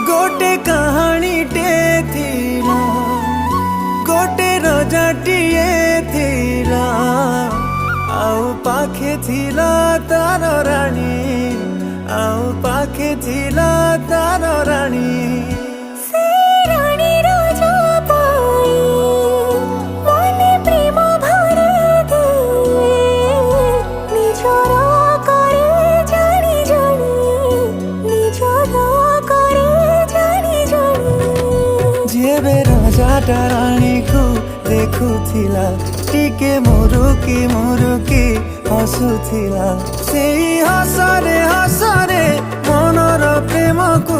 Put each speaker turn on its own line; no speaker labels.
गोटे कहानी टे थीला गोटे रजाटिए थीला आउ पाखे थीला तार रानी आउ पाखे थीला तार रानी राजा रानी को देखुथिला टिके मुरुकी हसुथिला से हसरे हसरे मनर प्रेम को